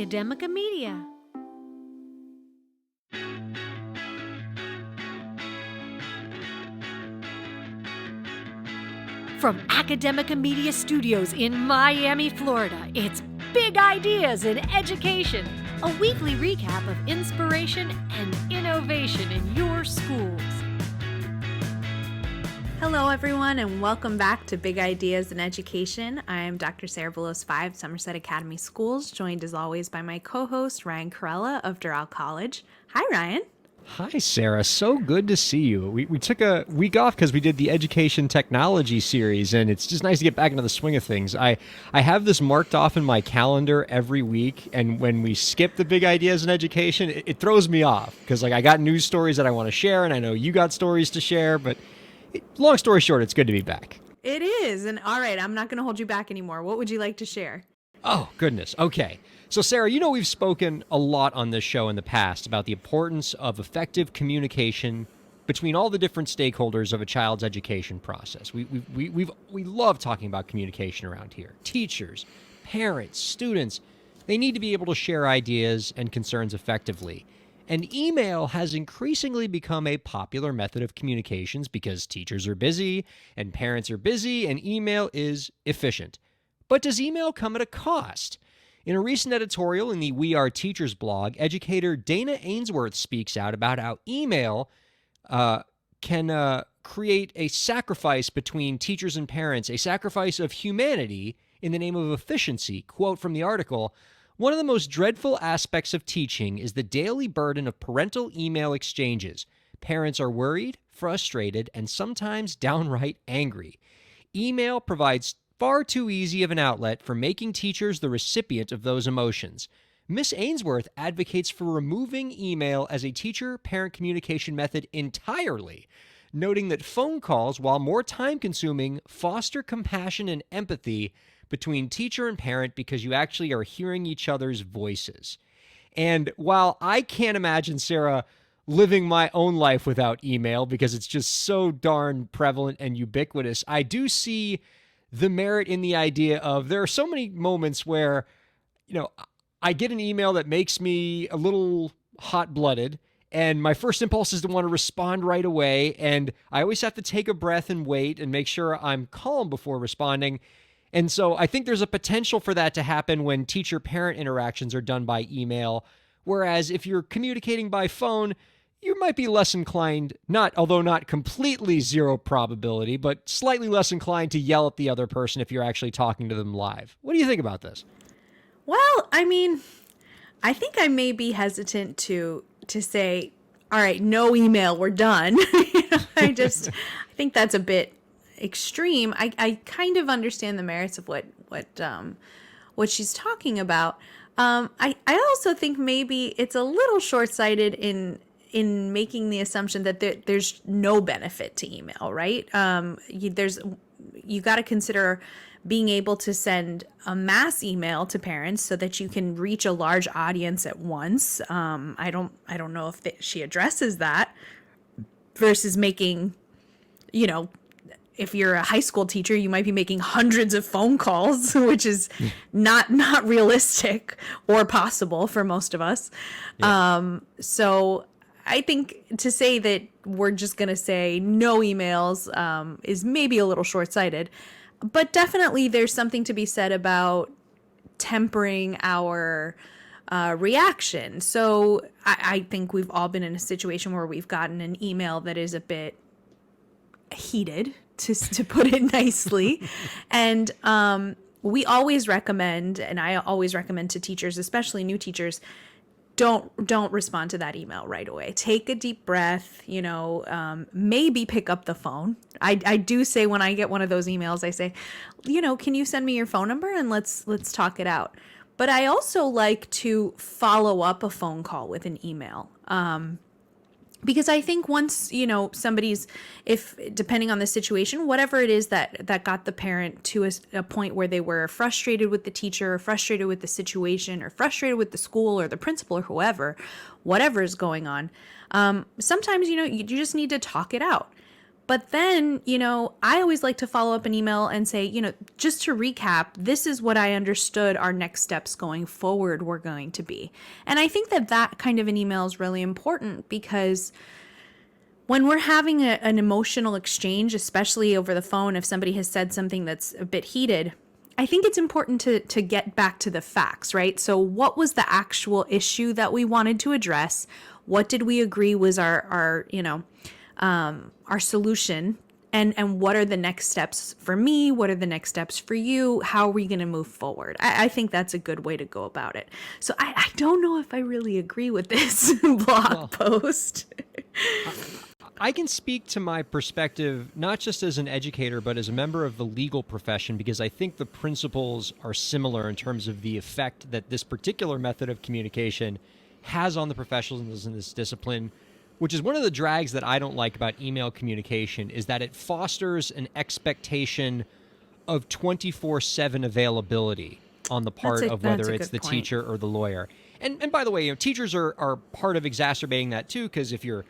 Academica Media. From Academica Media Studios in Miami, Florida, it's Big Ideas in Education, a weekly recap of inspiration and innovation in your schools. Hello, everyone, and welcome back to Big Ideas in Education. I'm Dr. Sarah Boulos, 5 Somerset Academy Schools, joined as always by my co-host, Ryan Kairalla of Doral College. Hi, Ryan. Hi, Sarah. So good to see you. We took a week off because we did the education technology series, and it's just nice to get back into the swing of things. I have this marked off in my calendar every week, and when we skip the Big Ideas in Education, it throws me off because I got news stories that I want to share, and I know you got stories to share, but long story short, it's good to be back. It is. And all right, I'm not going to hold you back anymore. What would you like to share? Oh, goodness. Okay. So, Sarah, you know we've spoken a lot on this show in the past about the importance of effective communication between all the different stakeholders of a child's education process. We love talking about communication around here. Teachers, parents, students, they need to be able to share ideas and concerns effectively. And email has increasingly become a popular method of communications because teachers are busy and parents are busy and email is efficient. But does email come at a cost? In a recent editorial in the We Are Teachers blog, educator Dana Ainsworth speaks out about how email can create a sacrifice between teachers and parents, a sacrifice of humanity in the name of efficiency. Quote from the article, "One of the most dreadful aspects of teaching is the daily burden of parental email exchanges. Parents are worried, frustrated, and sometimes downright angry. Email provides far too easy of an outlet for making teachers the recipient of those emotions. Miss Ainsworth advocates for removing email as a teacher-parent communication method entirely, noting that phone calls, while more time-consuming, foster compassion and empathy between teacher and parent because you actually are hearing each other's voices." And while I can't imagine, Sarah, living my own life without email because it's just so darn prevalent and ubiquitous, I do see the merit in the idea of there are so many moments where, I get an email that makes me a little hot-blooded, and my first impulse is to want to respond right away, and I always have to take a breath and wait and make sure I'm calm before responding. And so I think there's a potential for that to happen when teacher-parent interactions are done by email, whereas if you're communicating by phone, you might be less inclined, although not completely zero probability, but slightly less inclined to yell at the other person if you're actually talking to them live. What do you think about this? Well, I think I may be hesitant to say, all right, no email, we're done. I think that's a bit extreme. I kind of understand the merits of what she's talking about. I also think maybe it's a little short-sighted in making the assumption that there's no benefit to email, right? You got to consider being able to send a mass email to parents so that you can reach a large audience at once. I don't know if she addresses that versus making, if you're a high school teacher, you might be making hundreds of phone calls, which is not realistic or possible for most of us. Yeah. So I think to say that we're just going to say no emails is maybe a little short-sighted, but definitely there's something to be said about tempering our reaction. So I think we've all been in a situation where we've gotten an email that is a bit heated, to put it nicely. And we always recommend, and I always recommend to teachers, especially new teachers, don't respond to that email right away. Take a deep breath, maybe pick up the phone. I do say when I get one of those emails, I say, can you send me your phone number and let's talk it out. But I also like to follow up a phone call with an email. Because I think once, depending on the situation, whatever it is that got the parent to a point where they were frustrated with the teacher, or frustrated with the situation, or frustrated with the school or the principal or whatever is going on. Sometimes, you just need to talk it out. But then, I always like to follow up an email and say, just to recap, this is what I understood our next steps going forward were going to be. And I think that kind of an email is really important, because when we're having an emotional exchange, especially over the phone, if somebody has said something that's a bit heated, I think it's important to get back to the facts, right? So what was the actual issue that we wanted to address? What did we agree was our solution? And what are the next steps for me? What are the next steps for you? How are we going to move forward? I think that's a good way to go about it. So I don't know if I really agree with this blog post. I can speak to my perspective, not just as an educator, but as a member of the legal profession, because I think the principles are similar in terms of the effect that this particular method of communication has on the professionals in this discipline, which is one of the drags that I don't like about email communication, is that it fosters an expectation of 24/7 availability on the part of whether it's the teacher or the lawyer. And by the way, teachers are part of exacerbating that too, because if you're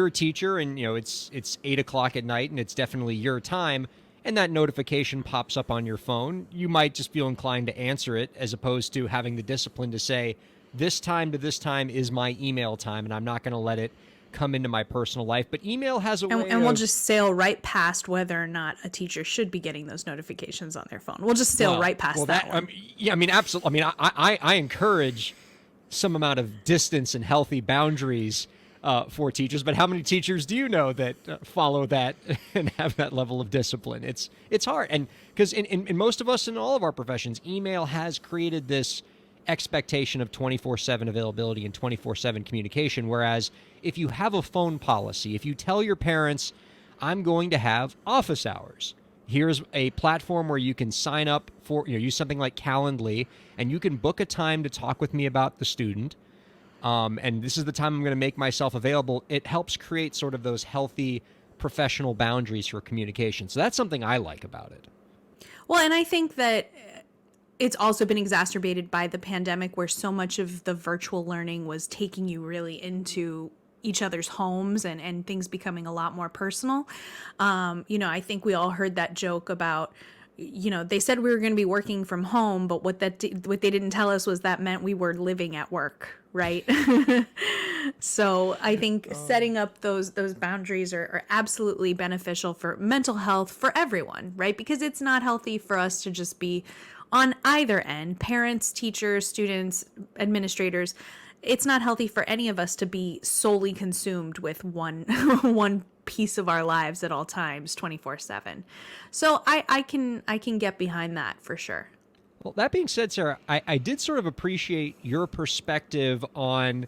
a teacher and it's 8 o'clock at night and it's definitely your time, and that notification pops up on your phone, you might just feel inclined to answer it, as opposed to having the discipline to say, this time to this time is my email time, and I'm not going to let it come into my personal life. But email has a way and we'll just sail right past whether or not a teacher should be getting those notifications on their phone. We'll just sail right past that one. Absolutely. I encourage some amount of distance and healthy boundaries for teachers, but how many teachers do you know that follow that and have that level of discipline? It's hard, and because in most of us, in all of our professions, email has created this expectation of 24/7 availability and 24/7 communication, whereas if you have a phone policy, if you tell your parents, I'm going to have office hours, here's a platform where you can sign up for, use something like Calendly, and you can book a time to talk with me about the student, and this is the time I'm going to make myself available. It helps create sort of those healthy professional boundaries for communication. So that's something I like about it. Well, and I think that it's also been exacerbated by the pandemic, where so much of the virtual learning was taking you really into each other's homes and things becoming a lot more personal. I think we all heard that joke about, they said we were going to be working from home, but what they didn't tell us was that meant we were living at work, right? So I think setting up those boundaries are absolutely beneficial for mental health for everyone, right? Because it's not healthy for us to just be on either end, parents, teachers, students, administrators. It's not healthy for any of us to be solely consumed with one piece of our lives at all times, 24/7. So I can get behind that for sure. Well, that being said, Sarah, I did sort of appreciate your perspective on,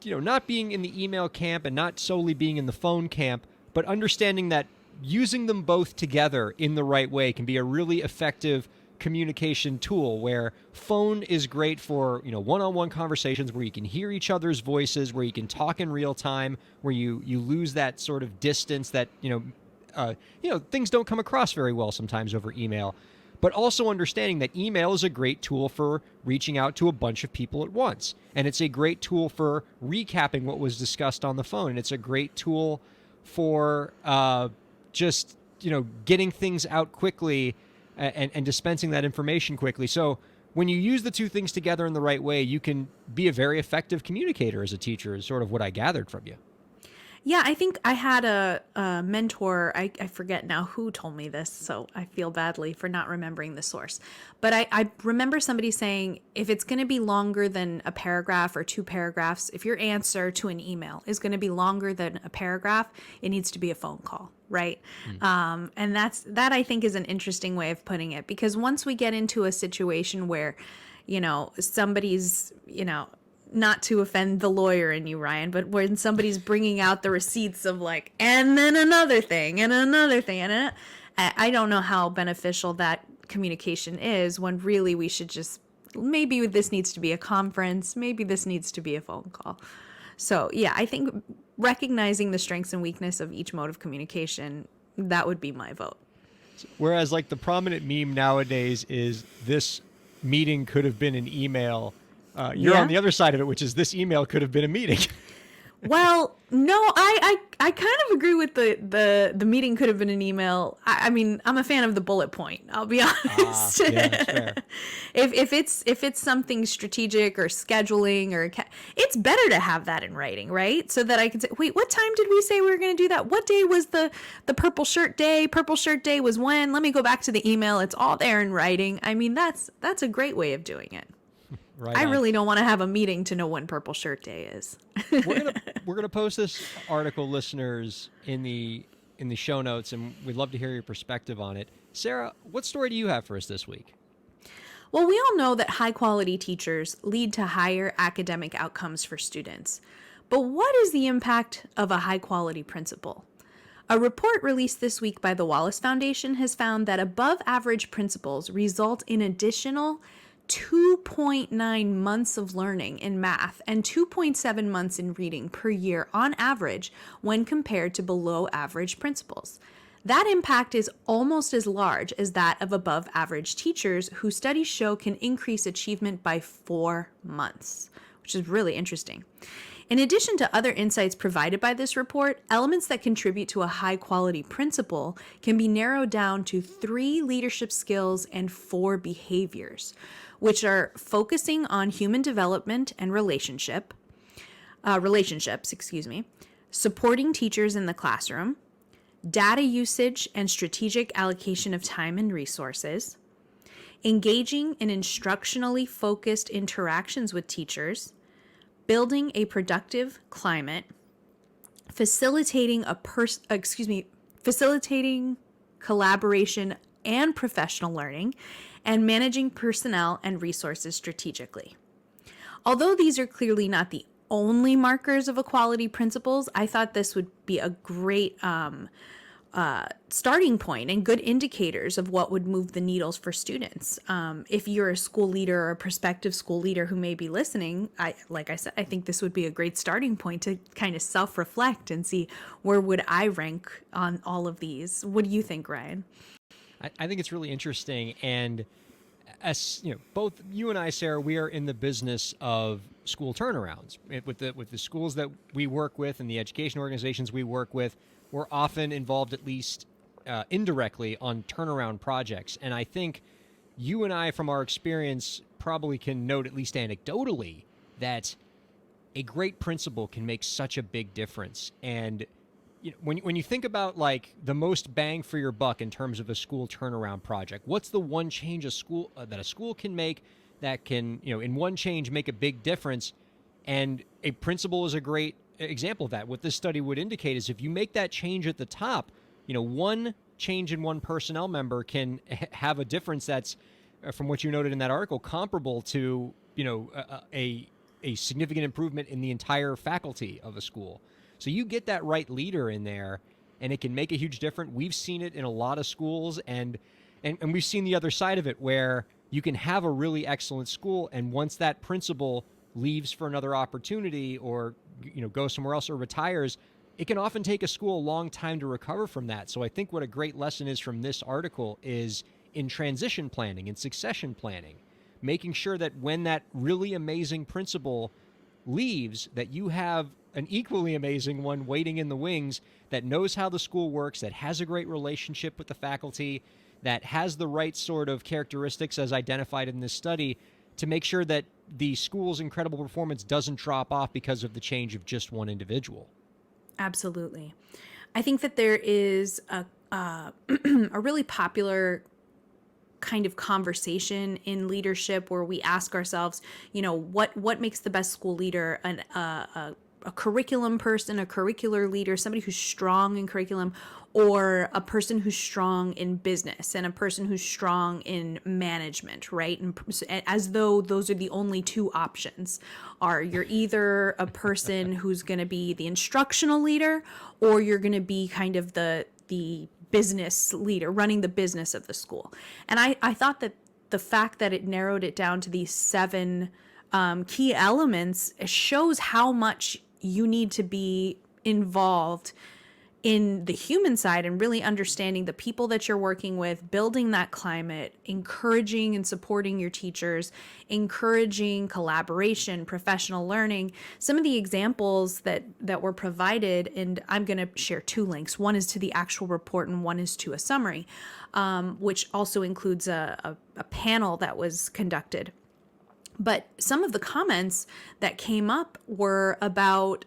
not being in the email camp and not solely being in the phone camp, but understanding that using them both together in the right way can be a really effective communication tool, where phone is great for, one-on-one conversations where you can hear each other's voices, where you can talk in real time, where you lose that sort of distance that, things don't come across very well sometimes over email. But also understanding that email is a great tool for reaching out to a bunch of people at once. And it's a great tool for recapping what was discussed on the phone. And it's a great tool for just, getting things out quickly and dispensing that information quickly. So when you use the two things together in the right way, you can be a very effective communicator as a teacher, is sort of what I gathered from you. Yeah, I think I had a mentor, I forget now who told me this, so I feel badly for not remembering the source. But I remember somebody saying, if it's going to be longer than a paragraph or 2 paragraphs, if your answer to an email is going to be longer than a paragraph, it needs to be a phone call, right? And that I think is an interesting way of putting it, because once we get into a situation where, somebody's, not to offend the lawyer in you, Ryan, but when somebody's bringing out the receipts of like, and then another thing, and another thing, and I don't know how beneficial that communication is, when really we should just, maybe this needs to be a conference, maybe this needs to be a phone call. So yeah, I think recognizing the strengths and weakness of each mode of communication, that would be my vote. Whereas like the prominent meme nowadays is, this meeting could have been an email. You're on the other side of it, which is, this email could have been a meeting. Well, no, I kind of agree with the meeting could have been an email. I mean, I'm a fan of the bullet point. I'll be honest. Yeah, that's fair. If it's something strategic or scheduling it's better to have that in writing, right? So that I can say, wait, what time did we say we were going to do that? What day was the purple shirt day? Purple shirt day was when? Let me go back to the email. It's all there in writing. I mean, that's a great way of doing it. Right I on. really don't want to have a meeting to know when Purple Shirt Day is. We're gonna post this article, listeners, in the show notes, and we'd love to hear your perspective on it. Sarah, what story do you have for us this week? Well, we all know that high quality teachers lead to higher academic outcomes for students. But what is the impact of a high quality principal? A report released this week by the Wallace Foundation has found that above average principals result in additional 2.9 months of learning in math and 2.7 months in reading per year on average when compared to below average principals. That impact is almost as large as that of above average teachers, who studies show can increase achievement by 4 months, which is really interesting. In addition to other insights provided by this report, elements that contribute to a high quality principal can be narrowed down to 3 leadership skills and 4 behaviors, which are focusing on human development and relationships, supporting teachers in the classroom, data usage and strategic allocation of time and resources, engaging in instructionally focused interactions with teachers, building a productive climate, facilitating collaboration and professional learning, and managing personnel and resources strategically. Although these are clearly not the only markers of equality principles, I thought this would be a great starting point and good indicators of what would move the needles for students. If you're a school leader or a prospective school leader who may be listening, like I said, I think this would be a great starting point to kind of self-reflect and see where would I rank on all of these. What do you think, Ryan? I think it's really interesting, and as you know, both you and I, Sarah, we are in the business of school turnarounds. With the schools that we work with and the education organizations we work with, we're often involved, at least indirectly, on turnaround projects. And I think you and I, from our experience, probably can note, at least anecdotally, that a great principal can make such a big difference. And you know, when you think about like the most bang for your buck in terms of a school turnaround project, what's the one change that a school can make that can, you know, in one change make a big difference? And a principal is a great example of that. What this study would indicate is if you make that change at the top, you know, one change in one personnel member can have a difference that's, from what you noted in that article, comparable to, you know, a significant improvement in the entire faculty of a school. So you get that right leader in there, and it can make a huge difference. We've seen it in a lot of schools, and we've seen the other side of it, where you can have a really excellent school, and once that principal leaves for another opportunity, or you know, goes somewhere else or retires, it can often take a school a long time to recover from that. So I think what a great lesson is from this article is in transition planning and succession planning, making sure that when that really amazing principal leaves, that you have an equally amazing one waiting in the wings that knows how the school works, that has a great relationship with the faculty, that has the right sort of characteristics as identified in this study to make sure that the school's incredible performance doesn't drop off because of the change of just one individual. Absolutely. I think that there is a really popular kind of conversation in leadership where we ask ourselves, you know, what makes the best school leader? A curriculum person, a curricular leader, somebody who's strong in curriculum, or a person who's strong in business and a person who's strong in management, right? And as though those are the only two options. You're either a person who's going to be the instructional leader, or you're going to be kind of the business leader running the business of the school. And I thought that the fact that it narrowed it down to these 7 key elements shows how much you need to be involved in the human side and really understanding the people that you're working with, building that climate, encouraging and supporting your teachers, encouraging collaboration, professional learning. Some of the examples that were provided, and I'm going to share two links. One is to the actual report and one is to a summary, which also includes a panel that was conducted. But some of the comments that came up were about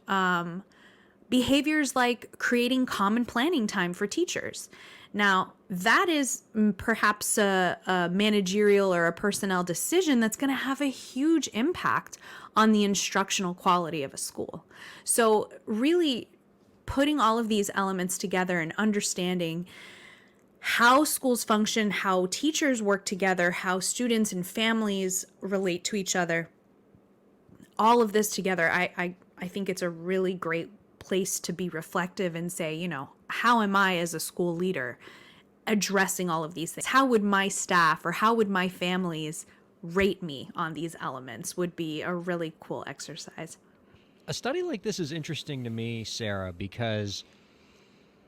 behaviors like creating common planning time for teachers. Now, that is perhaps a managerial or a personnel decision that's going to have a huge impact on the instructional quality of a school. So really putting all of these elements together and understanding how schools function, how teachers work together, how students and families relate to each other, all of this together, I think it's a really great place to be reflective and say, you know, how am I as a school leader addressing all of these things? How would my staff or how would my families rate me on these elements would be a really cool exercise. A study like this is interesting to me, Sarah, because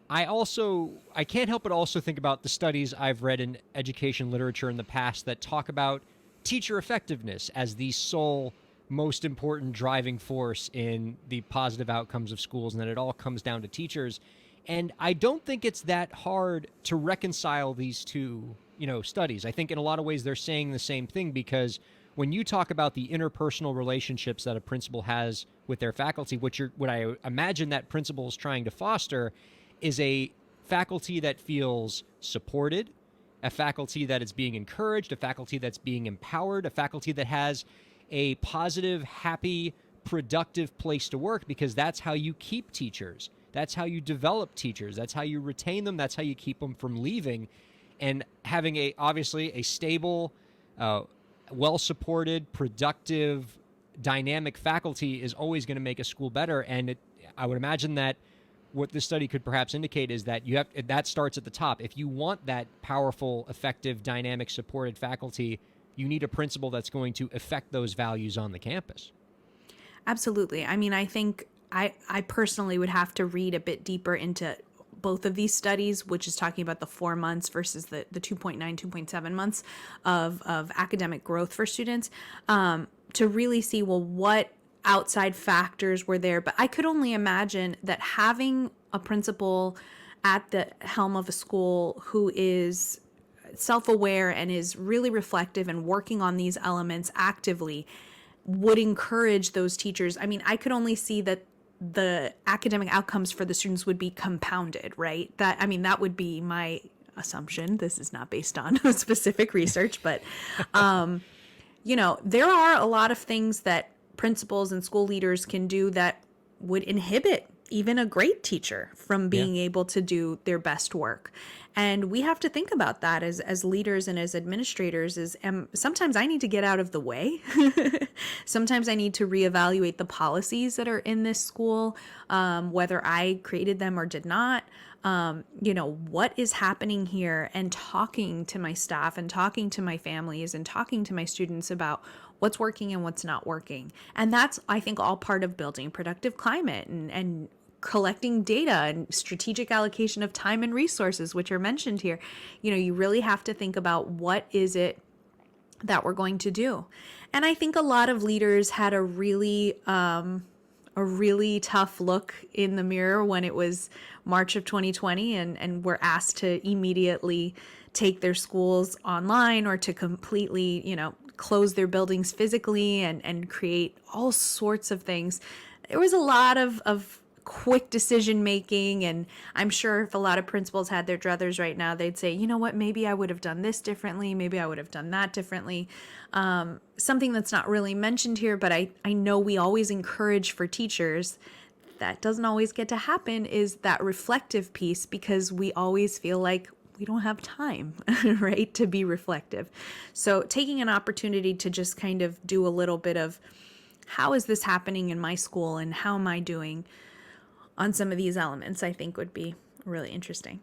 I can't help but also think about the studies I've read in education literature in the past that talk about teacher effectiveness as the sole most important driving force in the positive outcomes of schools, and that it all comes down to teachers. And I don't think it's that hard to reconcile these two, studies. I think in a lot of ways they're saying the same thing, because when you talk about the interpersonal relationships that a principal has with their faculty, what I imagine that principal is trying to foster is a faculty that feels supported, a faculty that is being encouraged, a faculty that's being empowered, a faculty that has a positive, happy, productive place to work, because that's how you keep teachers. That's how you develop teachers. That's how you retain them. That's how you keep them from leaving. And having obviously a stable, well-supported, productive, dynamic faculty is always going to make a school better. And I would imagine that what this study could perhaps indicate is that that starts at the top. If you want that powerful, effective, dynamic, supported faculty, you need a principal that's going to affect those values on the campus. Absolutely. I mean, I think I personally would have to read a bit deeper into both of these studies, which is talking about the 4 months versus the 2.9, 2.7 months of academic growth for students, to really see, well, what outside factors were there. But I could only imagine that having a principal at the helm of a school who is self-aware and is really reflective and working on these elements actively would encourage those teachers. I mean, I could only see that the academic outcomes for the students would be compounded, right? That would be my assumption. This is not based on specific research, but, there are a lot of things that principals and school leaders can do that would inhibit even a great teacher from being able to do their best work. And we have to think about that as leaders and as administrators. Sometimes I need to get out of the way. Sometimes I need to reevaluate the policies that are in this school, whether I created them or did not. What is happening here, and talking to my staff and talking to my families and talking to my students about what's working and what's not working. And that's, I think, all part of building a productive climate and collecting data and strategic allocation of time and resources, which are mentioned here. You really have to think about what is it that we're going to do. And I think a lot of leaders had a really tough look in the mirror when it was March of 2020 and were asked to immediately take their schools online or to completely, close their buildings physically and create all sorts of things. There was a lot of quick decision making, and I'm sure if a lot of principals had their druthers right now, they'd say, you know what, maybe I would have done this differently, maybe I would have done that differently. Something that's not really mentioned here, but I know we always encourage for teachers, that doesn't always get to happen, is that reflective piece, because we always feel like we don't have time, right, to be reflective. So taking an opportunity to just kind of do a little bit of, how is this happening in my school and how am I doing on some of these elements, I think would be really interesting.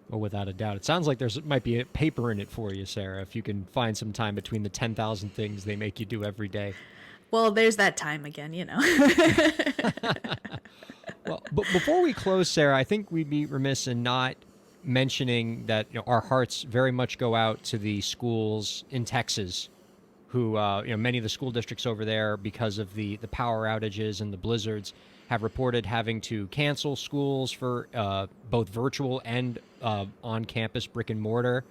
Well, without a doubt. It sounds like might be a paper in it for you, Sarah, if you can find some time between the 10,000 things they make you do every day. Well, there's that time again, Well, but before we close, Sarah, I think we'd be remiss in not mentioning that our hearts very much go out to the schools in Texas who, many of the school districts over there, because of the power outages and the blizzards, have reported having to cancel schools for both virtual and on-campus brick and mortar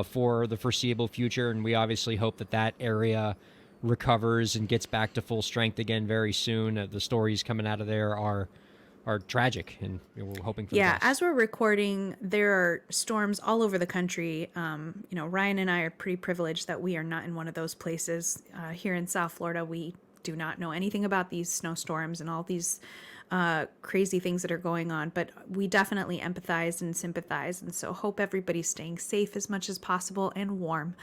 for the foreseeable future. And we obviously hope that area recovers and gets back to full strength again very soon. The stories coming out of there are tragic, and we're hoping for the best. As we're recording, there are storms all over the country. Ryan and I are pretty privileged that we are not in one of those places. Here in South Florida, we do not know anything about these snowstorms and all these crazy things that are going on, but we definitely empathize and sympathize, and so hope everybody's staying safe as much as possible and warm,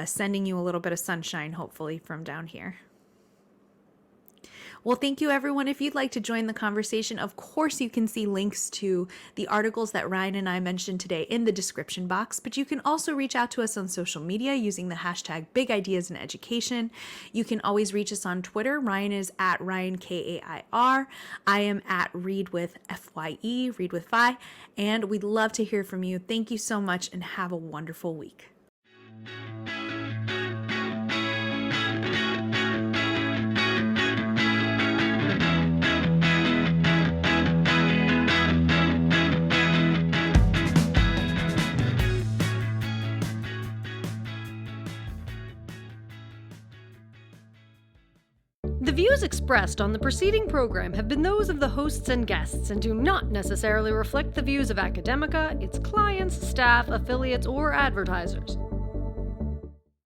sending you a little bit of sunshine, hopefully, from down here. Well, thank you, everyone. If you'd like to join the conversation, of course, you can see links to the articles that Ryan and I mentioned today in the description box, but you can also reach out to us on social media using the hashtag #BigIdeasInEducation. You can always reach us on Twitter. Ryan is at RyanKair. I am at ReadWithFYE, Read with Phi, and we'd love to hear from you. Thank you so much, and have a wonderful week. The views expressed on the preceding program have been those of the hosts and guests and do not necessarily reflect the views of Academica, its clients, staff, affiliates, or advertisers.